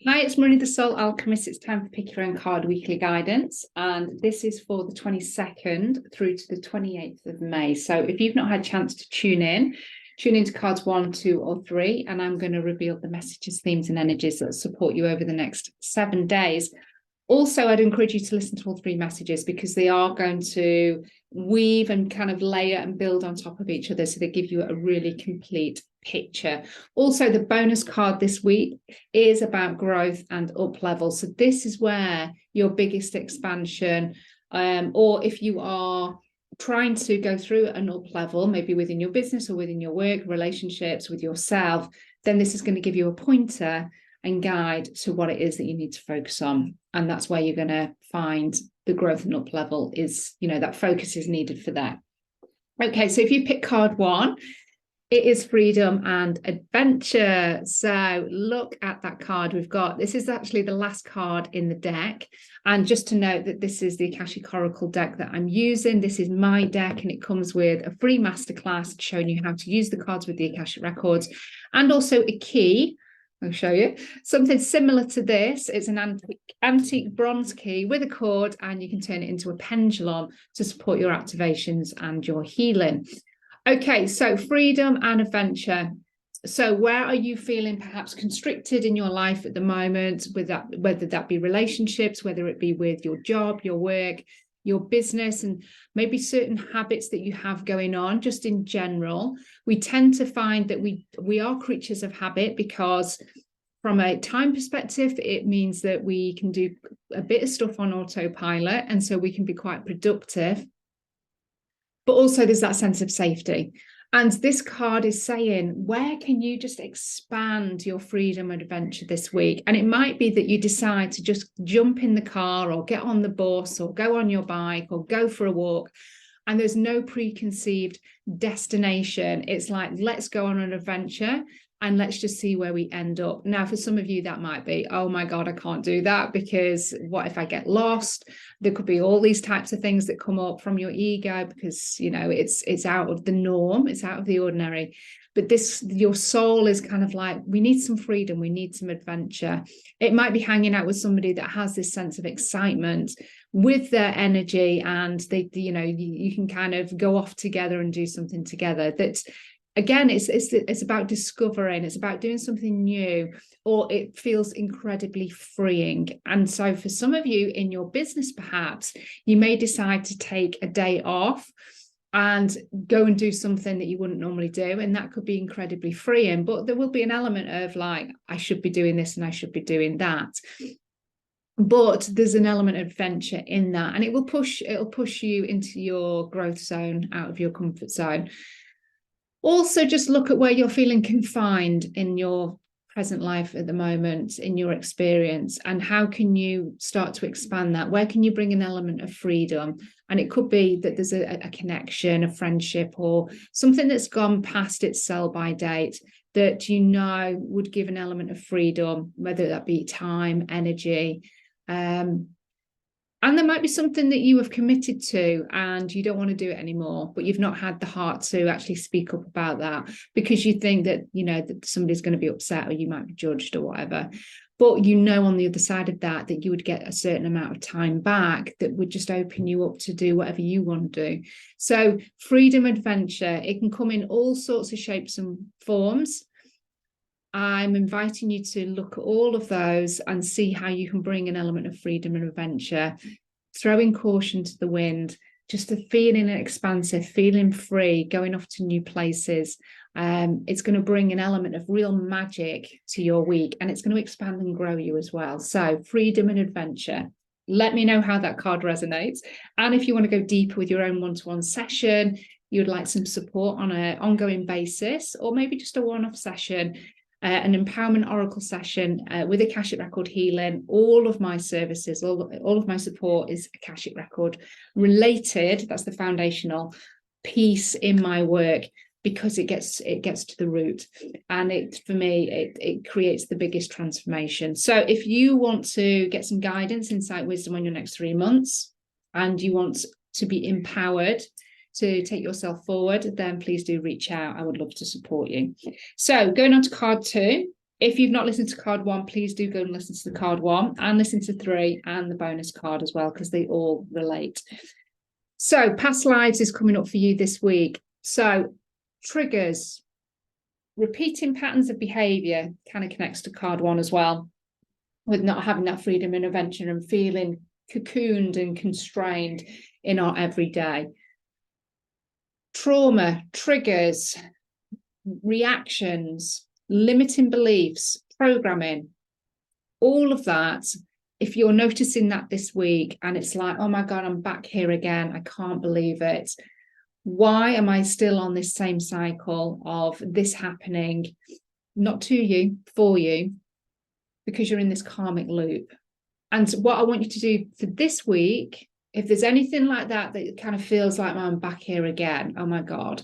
Hi, it's Marina the Soul Alchemist. It's time for Pick Your Own Card Weekly Guidance, and this is for the 22nd through to the 28th of May. So if you've not had a chance to tune in to cards 1, 2, or 3, and I'm going to reveal the messages, themes, and energies that support you over the next 7 days. Also, I'd encourage you to listen to all 3 messages because they are going to weave and kind of layer and build on top of each other, so they give you a really complete picture. Also, the bonus card this week is about growth and up level. So this is where your biggest expansion, or if you are trying to go through an up level, maybe within your business or within your work, relationships with yourself, then this is going to give you a pointer and guide to what it is that you need to focus on. And that's where you're going to find the growth and up level is, that focus is needed for that. Okay, so if you pick card 1, it is freedom and adventure. So look at that card we've got. This is actually the last card in the deck. And just to note that this is the Akashic Oracle deck that I'm using. This is my deck, and it comes with a free masterclass showing you how to use the cards with the Akashic Records, and also a key. I'll show you something similar to this. It's an antique bronze key with a cord, and you can turn it into a pendulum to support your activations and your healing. Okay, so freedom and adventure. So where are you feeling perhaps constricted in your life at the moment, with that, whether that be relationships, whether it be with your job, your work, your business, and maybe certain habits that you have going on just in general. We tend to find that we are creatures of habit, because from a time perspective, it means that we can do a bit of stuff on autopilot, and so we can be quite productive. But also there's that sense of safety. And this card is saying, where can you just expand your freedom and adventure this week? And it might be that you decide to just jump in the car or get on the bus or go on your bike or go for a walk. And there's no preconceived destination. It's like, let's go on an adventure and let's just see where we end up. Now, for some of you, that might be, oh my God, I can't do that, because what if I get lost? There could be all these types of things that come up from your ego, because, it's out of the norm, it's out of the ordinary. But your soul is kind of like, we need some freedom, we need some adventure. It might be hanging out with somebody that has this sense of excitement with their energy, and you can kind of go off together and do something together. That's, again, it's about discovering, it's about doing something new, or it feels incredibly freeing. And so for some of you in your business, perhaps you may decide to take a day off and go and do something that you wouldn't normally do, and that could be incredibly freeing. But there will be an element of like, I should be doing this and I should be doing that. But there's an element of adventure in that, and it'll push you into your growth zone, out of your comfort zone. Also, just look at where you're feeling confined in your present life at the moment, in your experience, and how can you start to expand that? Where can you bring an element of freedom? And it could be that there's a connection, a friendship, or something that's gone past its sell-by date that would give an element of freedom, whether that be time, energy. And there might be something that you have committed to and you don't want to do it anymore, but you've not had the heart to actually speak up about that because you think that, that somebody's going to be upset or you might be judged or whatever. But on the other side of that you would get a certain amount of time back that would just open you up to do whatever you want to do. So freedom, adventure, it can come in all sorts of shapes and forms. I'm inviting you to look at all of those and see how you can bring an element of freedom and adventure, throwing caution to the wind, just a feeling expansive, feeling free, going off to new places. It's going to bring an element of real magic to your week, and it's going to expand and grow you as well. So freedom and adventure. Let me know how that card resonates. And if you want to go deeper with your own one-to-one session, you'd like some support on an ongoing basis, or maybe just a one-off session, an empowerment oracle session with Akashic Record healing. All of my services, all of my support is Akashic Record related. That's the foundational piece in my work, because it gets to the root, and it creates the biggest transformation. So if you want to get some guidance, insight, wisdom on your next 3 months, and you want to be empowered to take yourself forward, then please do reach out. I would love to support you. So going on to card 2, If you've not listened to card 1, please do go and listen to the card 1 and listen to 3 and the bonus card as well, because they all relate. So past lives is coming up for you this week. So triggers, repeating patterns of behavior kind of connects to card 1 as well, with not having that freedom and intervention and feeling cocooned and constrained in our everyday. Trauma, triggers, reactions, limiting beliefs, programming, all of that. If you're noticing that this week and it's like, oh my God, I'm back here again, I can't believe it. Why am I still on this same cycle of this happening, not to you, for you? Because you're in this karmic loop. And what I want you to do for this week, if there's anything like that that kind of feels like, oh, I'm back here again, oh my God,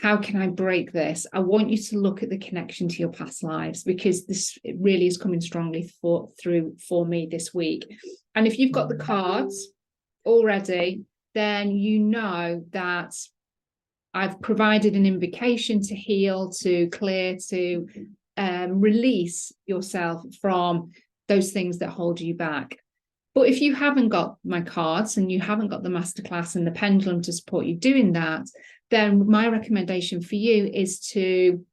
how can I break this? I want you to look at the connection to your past lives, because this really is coming strongly through for me this week. And if you've got the cards already, then you know that I've provided an invocation to heal, to clear, to release yourself from those things that hold you back. But if you haven't got my cards and you haven't got the masterclass and the pendulum to support you doing that, then my recommendation for you is to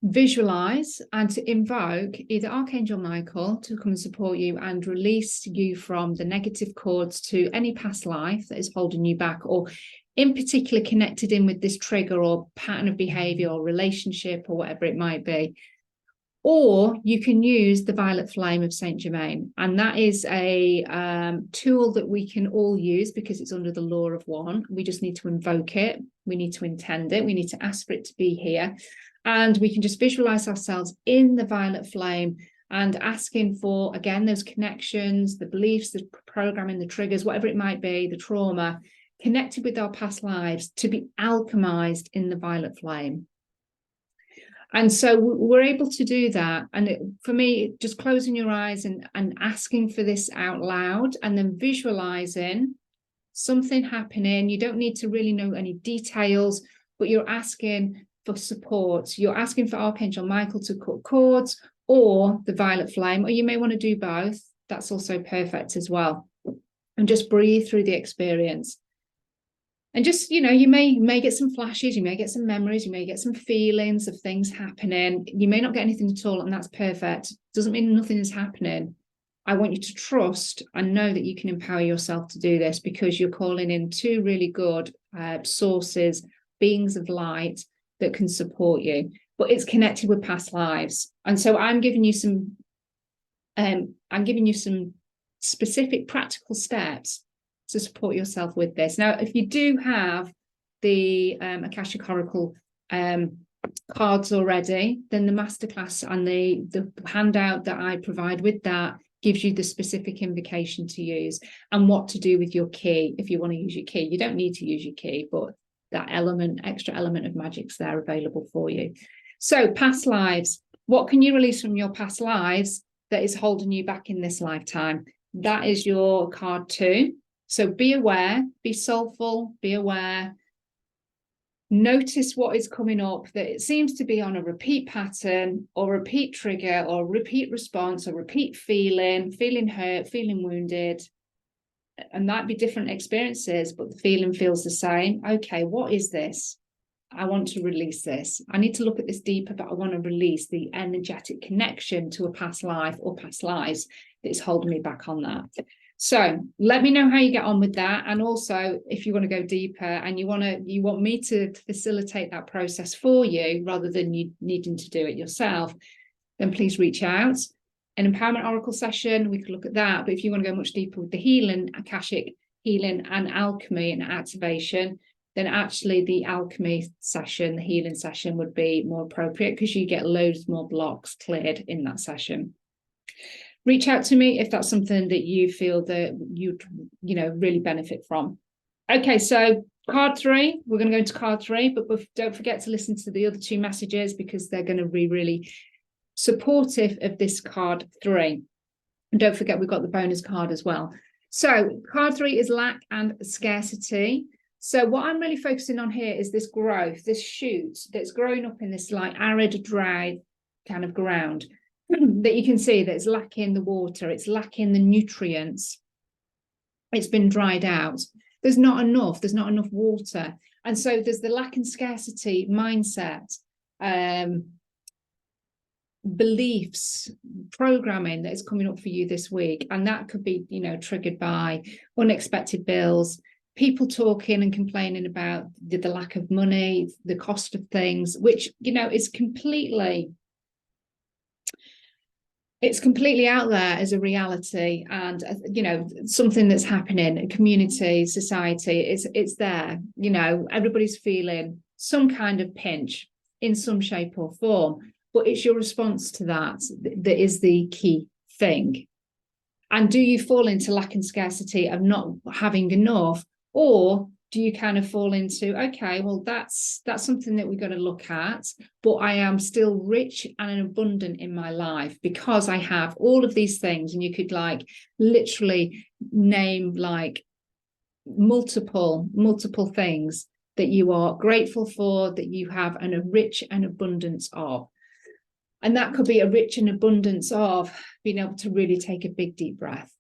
visualize and to invoke either Archangel Michael to come and support you and release you from the negative cords to any past life that is holding you back, or in particular connected in with this trigger or pattern of behavior or relationship or whatever it might be. Or you can use the violet flame of Saint Germain, and that is a tool that we can all use because it's under the law of one. We just need to invoke it, we need to intend it, we need to ask for it to be here, and we can just visualize ourselves in the violet flame and asking for, again, those connections, the beliefs, the programming, the triggers, whatever it might be, the trauma, connected with our past lives to be alchemized in the violet flame. And so we're able to do that. And for me, just closing your eyes and asking for this out loud, and then visualizing something happening. You don't need to really know any details, but you're asking for support. You're asking for Archangel Michael to cut cords, or the violet flame, or you may want to do both. That's also perfect as well. And just breathe through the experience. And just, you know, you may get some flashes, you may get some memories, you may get some feelings of things happening. You may not get anything at all, and that's perfect. Doesn't mean nothing is happening. I want you to trust and know that you can empower yourself to do this, because you're calling in two really good sources, beings of light that can support you. But it's connected with past lives. And so I'm giving you some specific practical steps to support yourself with this. Now, if you do have the Akashic Oracle cards already, then the masterclass and the handout that I provide with that gives you the specific invocation to use and what to do with your key if you want to use your key. You don't need to use your key, but that extra element of magic's there available for you. So past lives, what can you release from your past lives that is holding you back in this lifetime? That is your card 2. So be aware, be soulful, be aware. Notice what is coming up that it seems to be on a repeat pattern or repeat trigger or repeat response or repeat feeling hurt, feeling wounded. And might be different experiences, but the feeling feels the same. Okay, what is this? I want to release this. I need to look at this deeper, but I want to release the energetic connection to a past life or past lives that is holding me back on that. So let me know how you get on with that. And also, if you want to go deeper and you want me to facilitate that process for you rather than you needing to do it yourself, then please reach out. An empowerment oracle session, we could look at that. But if you want to go much deeper with the healing, Akashic healing and alchemy and activation, then actually the alchemy session, the healing session would be more appropriate, because you get loads more blocks cleared in that session. Reach out to me if that's something that you feel that you'd really benefit from. Okay, so card 3, we're going to go into card 3, but don't forget to listen to the other 2 messages, because they're going to be really supportive of this card 3. And don't forget, we've got the bonus card as well. So card 3 is lack and scarcity. So what I'm really focusing on here is this growth, this shoot that's growing up in this like arid, dry kind of ground that you can see that it's lacking the water, it's lacking the nutrients, it's been dried out. There's not enough water. And so there's the lack and scarcity mindset, beliefs, programming that is coming up for you this week. And that could be, you know, triggered by unexpected bills, people talking and complaining about the lack of money, the cost of things, which, you know, is completely out there as a reality, and you know, something that's happening in community, society. It's there. You know, everybody's feeling some kind of pinch in some shape or form, but it's your response to that that is the key thing. And do you fall into lack and scarcity of not having enough, or do you kind of fall into, okay, well, that's something that we've got to look at, but I am still rich and abundant in my life because I have all of these things. And you could like literally name like multiple things that you are grateful for, that you have a rich and abundance of. And that could be a rich and abundance of being able to really take a big deep breath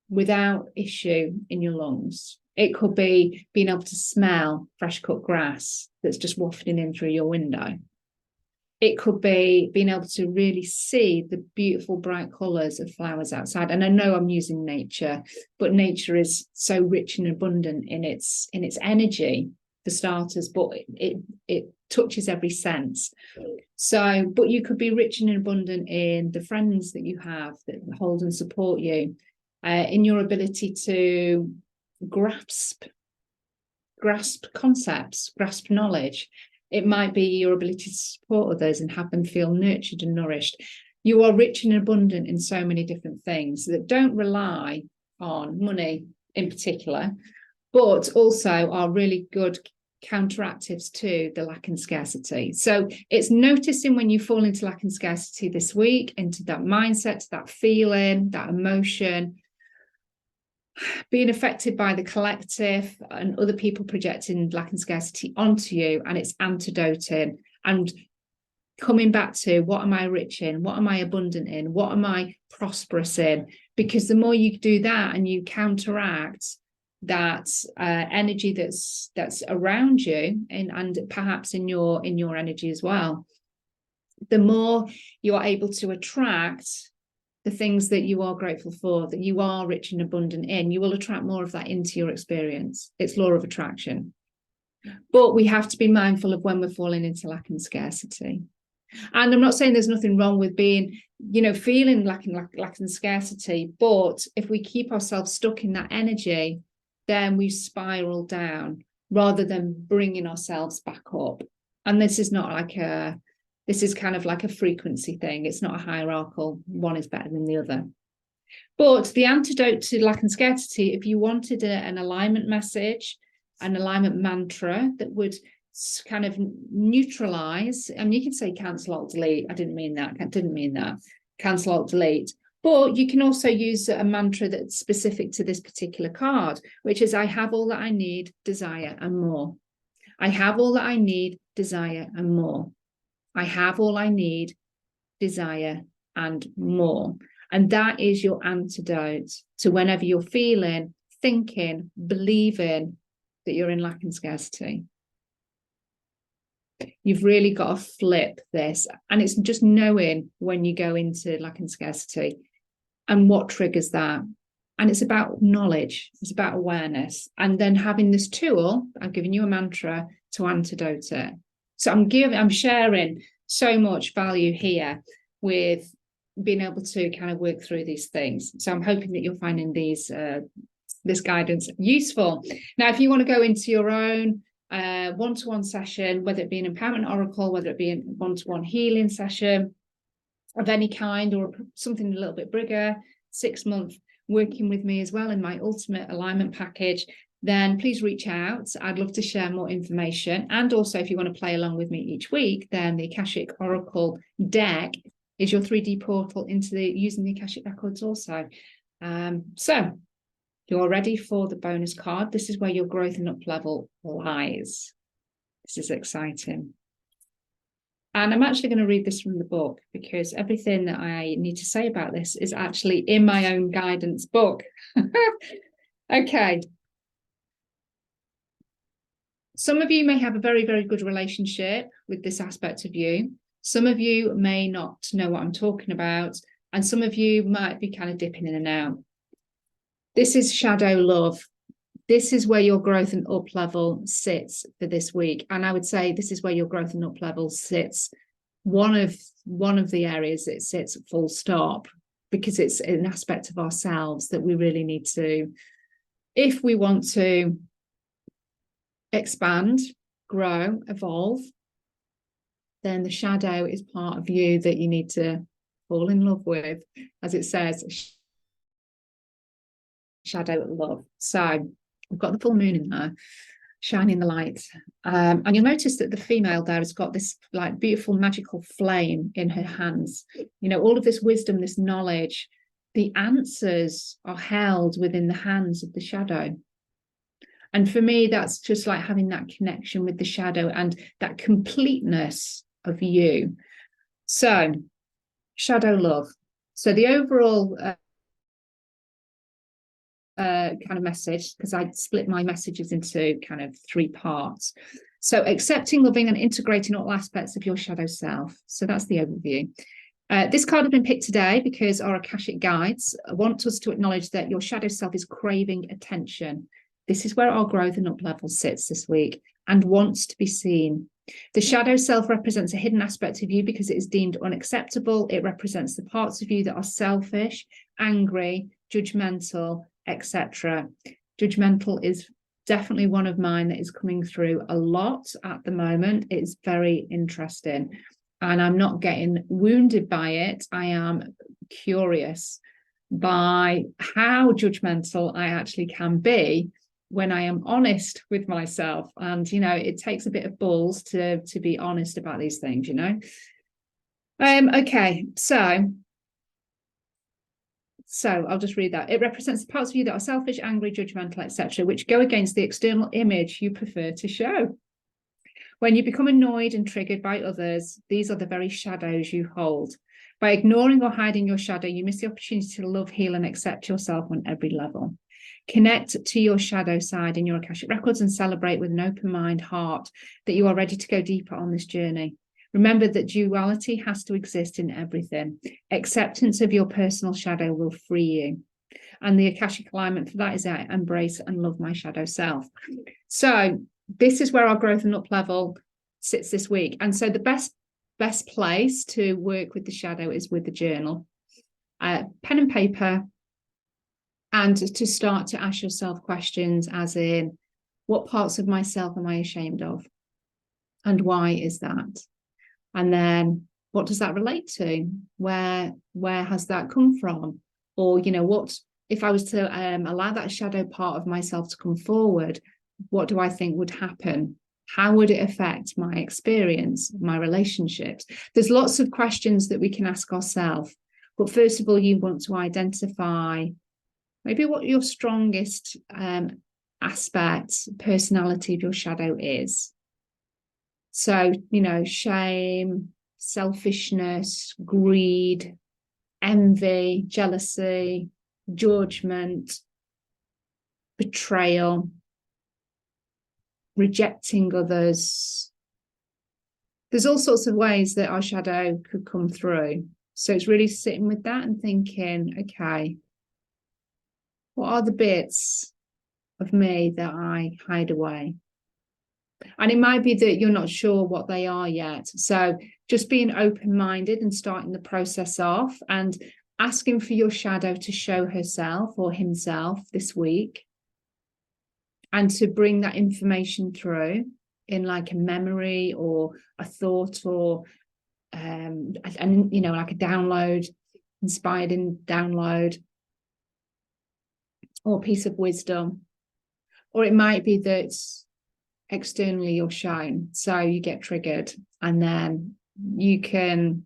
without issue in your lungs. It could be being able to smell fresh cut grass that's just wafting in through your window. It could be being able to really see the beautiful bright colours of flowers outside. And I know I'm using nature, but nature is so rich and abundant in its energy for starters, but it touches every sense. So, but you could be rich and abundant in the friends that you have that hold and support you, in your ability to grasp concepts, grasp knowledge. It might be your ability to support others and have them feel nurtured and nourished. You are rich and abundant in so many different things that don't rely on money in particular, but also are really good counteractives to the lack and scarcity. So it's noticing when you fall into lack and scarcity this week, into that mindset, that feeling, that emotion, being affected by the collective and other people projecting lack and scarcity onto you, and it's antidoting and coming back to, what am I rich in? What am I abundant in? What am I prosperous in? Because the more you do that and you counteract that energy that's around you, and perhaps in your energy as well, the more you are able to attract the things that you are grateful for, that you are rich and abundant in. You will attract more of that into your experience. It's law of attraction. But we have to be mindful of when we're falling into lack and scarcity. And I'm not saying there's nothing wrong with being, you know, feeling lack and scarcity, but if we keep ourselves stuck in that energy, then we spiral down rather than bringing ourselves back up. And this is not like this is kind of like a frequency thing. It's not a hierarchical, one is better than the other. But the antidote to lack and scarcity, if you wanted an alignment message, an alignment mantra that would kind of neutralize, and you can say cancel, alt, delete. I didn't mean that. Cancel, alt, delete. But you can also use a mantra that's specific to this particular card, which is, I have all that I need, desire, and more. I have all that I need, desire, and more. I have all I need, desire, and more. And that is your antidote to whenever you're feeling, thinking, believing that you're in lack and scarcity. You've really got to flip this. And it's just knowing when you go into lack and scarcity and what triggers that. And it's about knowledge. It's about awareness. And then having this tool, I've given you a mantra to antidote it. So I'm sharing so much value here with being able to kind of work through these things. So I'm hoping that you're finding this guidance useful. Now, if you want to go into your own one-to-one session, whether it be an empowerment oracle, whether it be a one-to-one healing session of any kind, or something a little bit bigger, 6 month working with me as well in my ultimate alignment package, then please reach out. I'd love to share more information. And also, if you want to play along with me each week, then the Akashic Oracle deck is your 3D portal into using the Akashic Records also. So you're ready for the bonus card. This is where your growth and up level lies. This is exciting. And I'm actually going to read this from the book because everything that I need to say about this is actually in my own guidance book. Okay. Some of you may have a very, very good relationship with this aspect of you. Some of you may not know what I'm talking about. And some of you might be kind of dipping in and out. This is shadow love. This is where your growth and up level sits for this week. And I would say this is where your growth and up level sits. One of the areas it sits full stop, because it's an aspect of ourselves that we really need to, if we want to expand, grow, evolve, then the shadow is part of you that you need to fall in love with, as it says, shadow love. So we've got the full moon in there, shining the light. And you'll notice that the female there has got this like beautiful magical flame in her hands. You know, all of this wisdom, this knowledge, the answers are held within the hands of the shadow. And for me, that's just like having that connection with the shadow and that completeness of you. So, shadow love. So the overall kind of message, because I split my messages into kind of 3 parts. So accepting, loving, and integrating all aspects of your shadow self. So that's the overview. This card has been picked today because our Akashic guides want us to acknowledge that your shadow self is craving attention. This is where our growth and up level sits this week and wants to be seen. The shadow self represents a hidden aspect of you because it is deemed unacceptable. It represents the parts of you that are selfish, angry, judgmental, etc. Judgmental is definitely one of mine that is coming through a lot at the moment. It's very interesting. And I'm not getting wounded by it. I am curious by how judgmental I actually can be when I am honest with myself. And, you know, it takes a bit of balls to be honest about these things, you know. Okay, so I'll just read that. It represents the parts of you that are selfish, angry, judgmental, etc., which go against the external image you prefer to show. When you become annoyed and triggered by others, these are the very shadows you hold. By ignoring or hiding your shadow, you miss the opportunity to love, heal, and accept yourself on every level. Connect to your shadow side in your Akashic Records and celebrate with an open mind, heart, that you are ready to go deeper on this journey. Remember that duality has to exist in everything. Acceptance of your personal shadow will free you. And the Akashic alignment for that is I embrace and love my shadow self. So this is where our growth and up level sits this week. And so the best place to work with the shadow is with the journal, pen and paper, and to start to ask yourself questions as in, what parts of myself am I ashamed of? And why is that? And then what does that relate to? Where has that come from? Or, you know, what if I was to allow that shadow part of myself to come forward, what do I think would happen? How would it affect my experience, my relationships? There's lots of questions that we can ask ourselves. But first of all, you want to identify maybe what your strongest aspect, personality of your shadow is. So, you know, shame, selfishness, greed, envy, jealousy, judgment, betrayal, rejecting others. There's all sorts of ways that our shadow could come through. So it's really sitting with that and thinking, okay, what are the bits of me that I hide away? And it might be that you're not sure what they are yet. So just being open-minded and starting the process off and asking for your shadow to show herself or himself this week and to bring that information through in like a memory or a thought or, and you know, like a download, inspired in download or a piece of wisdom. Or it might be that externally you're shown, so you get triggered and then you can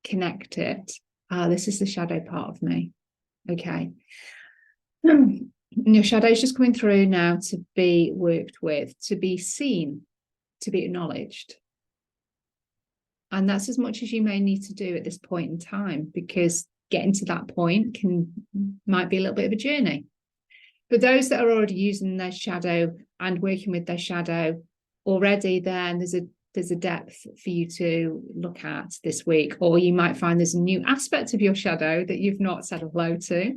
connect it. This is the shadow part of me. Okay. And your shadow is just coming through now to be worked with, to be seen, to be acknowledged. And that's as much as you may need to do at this point in time, because getting to that point might be a little bit of a journey. For those that are already using their shadow and working with their shadow already, then there's a depth for you to look at this week. Or you might find there's a new aspect of your shadow that you've not said hello to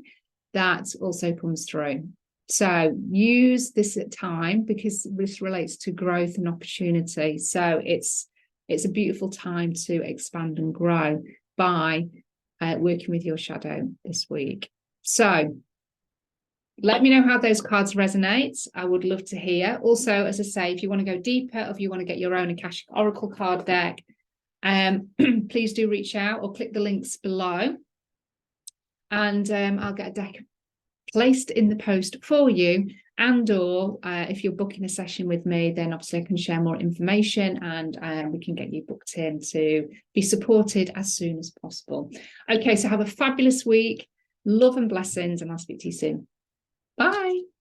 that also comes through. So use this time, because this relates to growth and opportunity. So it's a beautiful time to expand and grow by working with your shadow this week. So let me know how those cards resonate. I would love to hear. Also, as I say, if you want to go deeper, or if you want to get your own Akashic Oracle card deck, please do reach out or click the links below. And I'll get a deck placed in the post for you. And or if you're booking a session with me, then obviously I can share more information, and we can get you booked in to be supported as soon as possible. Okay, so have a fabulous week. Love and blessings, and I'll speak to you soon. Bye.